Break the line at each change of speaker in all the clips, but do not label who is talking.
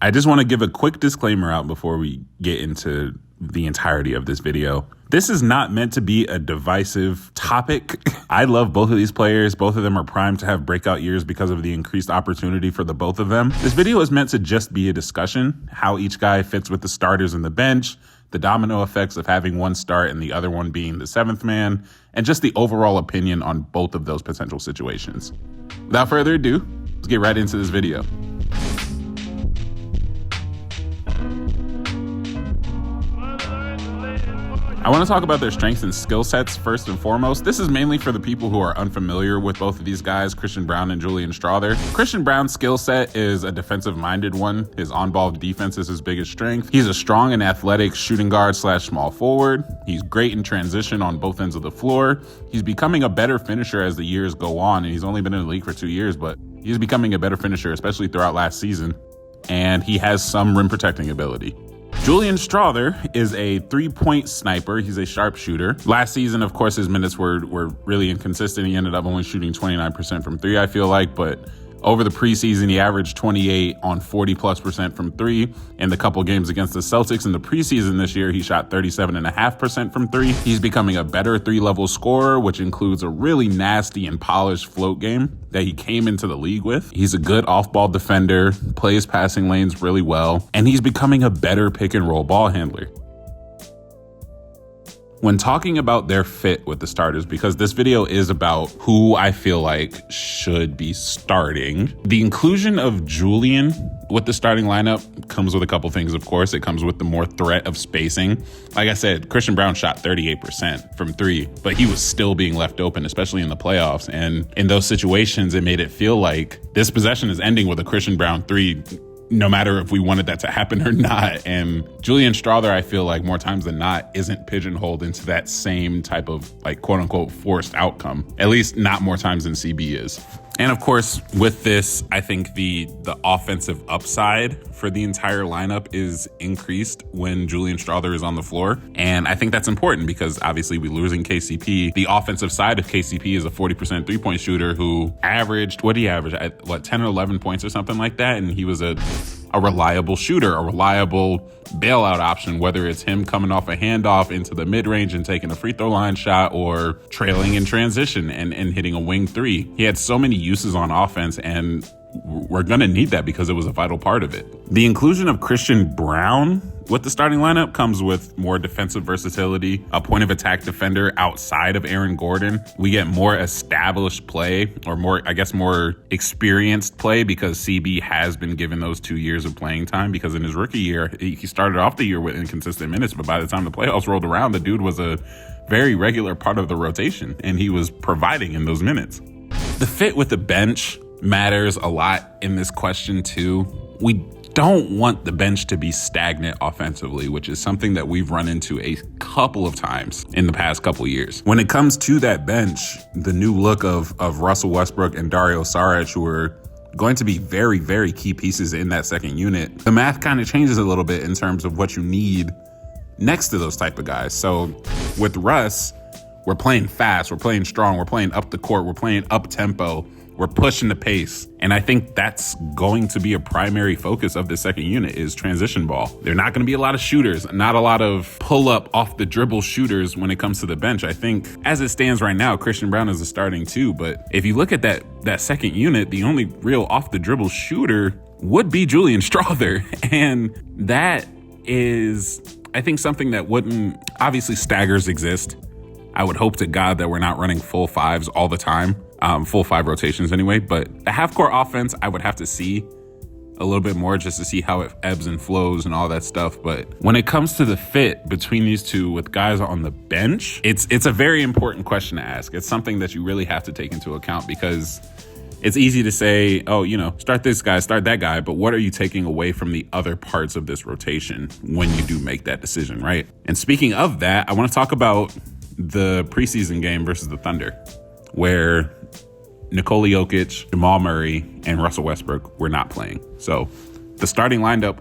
I just want to give a quick disclaimer out before we get into the entirety of this video. This is not meant to be a divisive topic. I love both of these players. Both of them are primed to have breakout years because of the increased opportunity for the both of them. This video is meant to just be a discussion, how each guy fits with the starters and the bench, the domino effects of having one start and the other one being the seventh man, and just the overall opinion on both of those potential situations. Without further ado, let's get right into this video. I want to talk about their strengths and skill sets first and foremost. This is mainly for the people who are unfamiliar with both of these guys, Christian Braun and Julian Strawther. Christian Braun's skill set is a defensive-minded one. His on-ball defense is his biggest strength. He's a strong and athletic shooting guard / small forward. He's great in transition on both ends of the floor. He's becoming a better finisher as the years go on, and he's only been in the league for 2 years, but he's becoming a better finisher, especially throughout last season. And he has some rim protecting ability. Julian Strawther is a three-point sniper. He's a sharpshooter. Last season, of course, his minutes were really inconsistent. He ended up only shooting 29% from three, I feel like, but over the preseason, he averaged 28 on 40+% from three. In the couple games against the Celtics in the preseason this year, he shot 37.5% from three. He's becoming a better three-level scorer, which includes a really nasty and polished float game that he came into the league with. He's a good off-ball defender, plays passing lanes really well, and he's becoming a better pick-and-roll ball handler. When talking about their fit with the starters, because this video is about who I feel like should be starting, the inclusion of Julian with the starting lineup comes with a couple things, of course. It comes with the more threat of spacing. Like I said, Christian Braun shot 38% from three, but he was still being left open, especially in the playoffs. And in those situations, it made it feel like this possession is ending with a Christian Braun three, no matter if we wanted that to happen or not. And Julian Strawther, I feel like more times than not, isn't pigeonholed into that same type of like quote unquote forced outcome, at least not more times than CB is. And of course, with this, I think the offensive upside for the entire lineup is increased when Julian Strawther is on the floor. And I think that's important because obviously we're losing KCP. The offensive side of KCP is a 40% three-point shooter who averaged, 10 or 11 points or something like that. And he was a reliable shooter, a reliable bailout option, whether it's him coming off a handoff into the mid-range and taking a free throw line shot or trailing in transition and hitting a wing three. He had so many uses on offense, and we're going to need that because it was a vital part of it. The inclusion of Christian Braun with the starting lineup comes with more defensive versatility, a point of attack defender outside of Aaron Gordon. We get more established play, or more experienced play, because CB has been given those 2 years of playing time, because in his rookie year, he started off the year with inconsistent minutes, but by the time the playoffs rolled around, the dude was a very regular part of the rotation, and he was providing in those minutes. The fit with the bench matters a lot in this question too. We don't want the bench to be stagnant offensively, which is something that we've run into a couple of times in the past couple years. When it comes to that bench, the new look of Russell Westbrook and Dario Saric, who are going to be very, very key pieces in that second unit, the math kind of changes a little bit in terms of what you need next to those type of guys. So with Russ, we're playing fast, we're playing strong, we're playing up the court, we're playing up tempo, we're pushing the pace. And I think that's going to be a primary focus of the second unit is transition ball. There are not going to be a lot of shooters, not a lot of pull up off the dribble shooters when it comes to the bench. I think as it stands right now, Christian Braun is a starting two. But if you look at that second unit, the only real off the dribble shooter would be Julian Strawther. And that is, I think, something that wouldn't, obviously staggers exist. I would hope to God that we're not running full fives all the time. Full five rotations anyway, but the half-court offense, I would have to see a little bit more just to see how it ebbs and flows and all that stuff. But when it comes to the fit between these two with guys on the bench, it's a very important question to ask. It's something that you really have to take into account, because it's easy to say, oh, start this guy, start that guy, but what are you taking away from the other parts of this rotation when you do make that decision, right? And speaking of that, I want to talk about the preseason game versus the Thunder, where Nikola Jokic, Jamal Murray, and Russell Westbrook were not playing. So the starting lineup,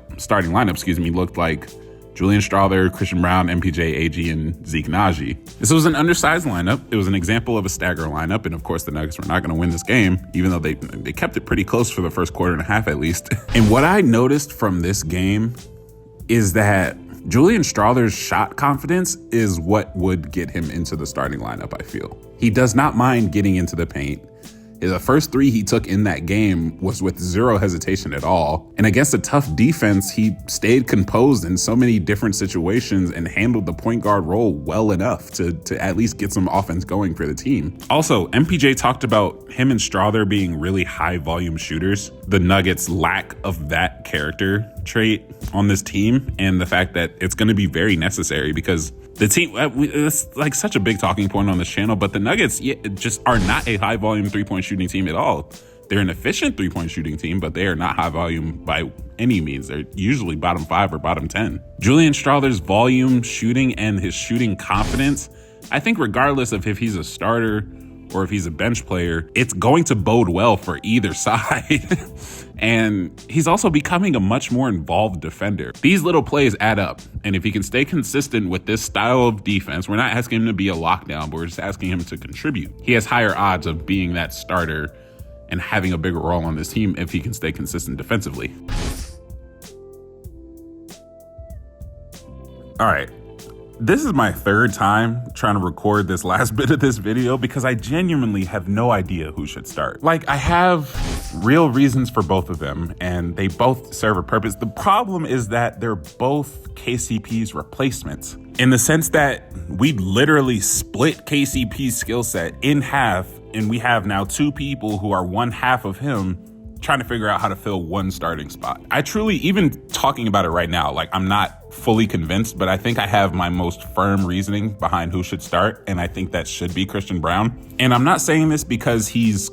looked like Julian Strawther, Christian Braun, MPJ, AG, and Zeke Naji. This was an undersized lineup. It was an example of a stagger lineup, and of course the Nuggets were not going to win this game, even though they kept it pretty close for the first quarter and a half at least. And what I noticed from this game is that Julian Strawther's shot confidence is what would get him into the starting lineup, I feel. He does not mind getting into the paint. The first three he took in that game was with zero hesitation at all. And against a tough defense, he stayed composed in so many different situations and handled the point guard role well enough to at least get some offense going for the team. Also, MPJ talked about him and Strawther being really high volume shooters. The Nuggets' lack of that character trait on this team, and the fact that it's going to be very necessary because the team, it's like such a big talking point on this channel, but the Nuggets just are not a high volume 3-point shooting team at all. They're an efficient 3-point shooting team, but they are not high volume by any means. They're usually bottom 5 or bottom 10. Julian Strawther's volume shooting and his shooting confidence, I think regardless of if he's a starter or if he's a bench player, it's going to bode well for either side. And he's also becoming a much more involved defender. These little plays add up. And if he can stay consistent with this style of defense, we're not asking him to be a lockdown, but we're just asking him to contribute. He has higher odds of being that starter and having a bigger role on this team if he can stay consistent defensively. All right. This is my third time trying to record this last bit of this video because I genuinely have no idea who should start. Like, I have real reasons for both of them and they both serve a purpose. The problem is that they're both KCP's replacements in the sense that we literally split KCP's skill set in half, and we have now two people who are one half of him trying to figure out how to fill one starting spot. I truly, even talking about it right now, like, I'm not fully convinced, but I think I have my most firm reasoning behind who should start, and I think that should be Christian Braun. And I'm not saying this because he's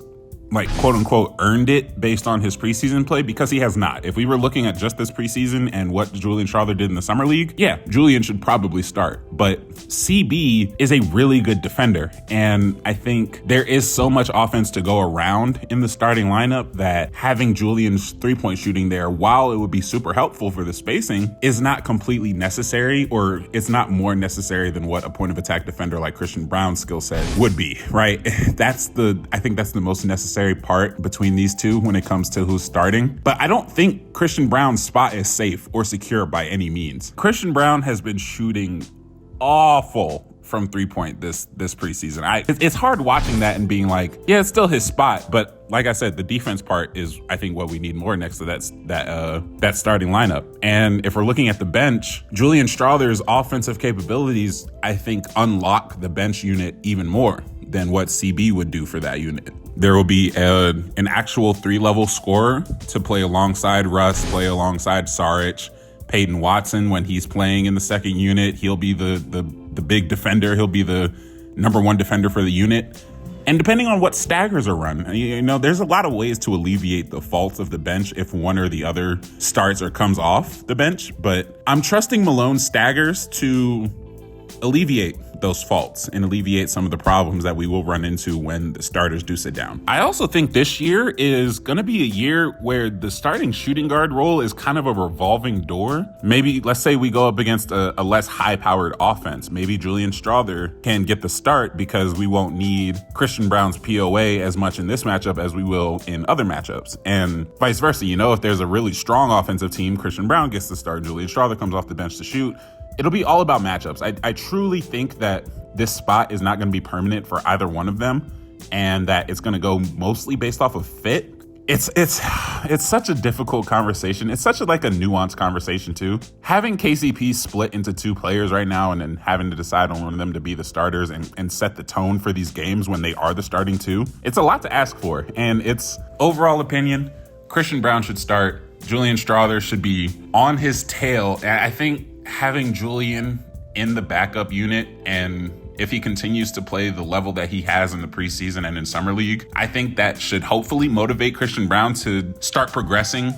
like quote unquote earned it based on his preseason play, because he has not. If we were looking at just this preseason and what Julian Strawther did in the summer league, yeah, Julian should probably start. But CB is a really good defender. And I think there is so much offense to go around in the starting lineup that having Julian's 3-point shooting there, while it would be super helpful for the spacing, is not completely necessary, or it's not more necessary than what a point of attack defender like Christian Braun's skill set would be, right? I think that's the most necessary part between these two when it comes to who's starting. But I don't think Christian Braun's spot is safe or secure by any means. Christian Braun has been shooting awful from 3-point this preseason. It's hard watching that and being like, yeah, it's still his spot. But like I said, the defense part is, I think, what we need more next to that starting lineup. And if we're looking at the bench, Julian Strawther's offensive capabilities, I think, unlock the bench unit even more than what CB would do for that unit. There will be an actual 3-level scorer to play alongside Russ, play alongside Saric, Peyton Watson when he's playing in the second unit. He'll be the big defender. He'll be the number one defender for the unit. And depending on what staggers are run, there's a lot of ways to alleviate the faults of the bench if one or the other starts or comes off the bench. But I'm trusting Malone's staggers to alleviate those faults and alleviate some of the problems that we will run into when the starters do sit down. I also think this year is going to be a year where the starting shooting guard role is kind of a revolving door. Maybe, let's say we go up against a less high-powered offense. Maybe Julian Strawther can get the start because we won't need Christian Braun's POA as much in this matchup as we will in other matchups. And vice versa, if there's a really strong offensive team, Christian Braun gets the start, Julian Strawther comes off the bench to shoot. It'll be all about matchups. I truly think that this spot is not going to be permanent for either one of them, and that it's going to go mostly based off of fit. It's such a difficult conversation. It's such a nuanced conversation too. Having KCP split into two players right now and then having to decide on one of them to be the starters and set the tone for these games when they are the starting two, it's a lot to ask for. And it's overall opinion, Christian Braun should start. Julian Strawther should be on his tail. And I think having Julian in the backup unit, and if he continues to play the level that he has in the preseason and in summer league, I think that should hopefully motivate Christian Braun to start progressing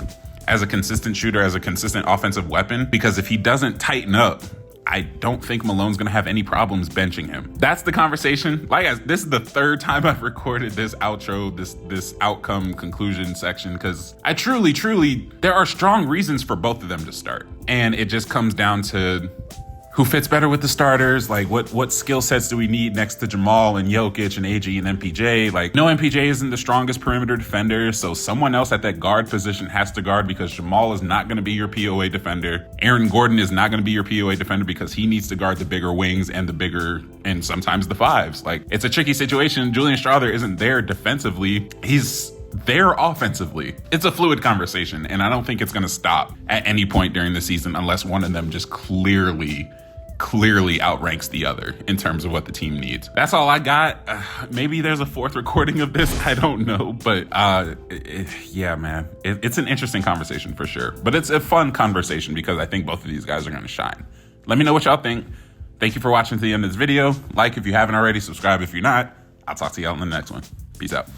as a consistent shooter, as a consistent offensive weapon. Because if he doesn't tighten up I don't think Malone's going to have any problems benching him. That's the conversation. Like, this is the third time I've recorded this outro, this outcome conclusion section, because I truly, there are strong reasons for both of them to start. And it just comes down to who fits better with the starters, like what skill sets do we need next to Jamal and Jokic and AG and MPJ? Like, no, MPJ isn't the strongest perimeter defender, so someone else at that guard position has to guard, because Jamal is not going to be your POA defender. Aaron Gordon is not going to be your POA defender because he needs to guard the bigger wings and the bigger, and sometimes the fives. Like, it's a tricky situation. Julian Strawther isn't there defensively. He's there offensively. It's a fluid conversation, and I don't think it's going to stop at any point during the season unless one of them just clearly outranks the other in terms of what the team needs. That's all I got. Maybe there's a fourth recording of this. I don't know. But yeah, man, it's an interesting conversation for sure. But it's a fun conversation because I think both of these guys are going to shine. Let me know what y'all think. Thank you for watching to the end of this video. Like if you haven't already, subscribe if you're not. I'll talk to y'all in the next one. Peace out.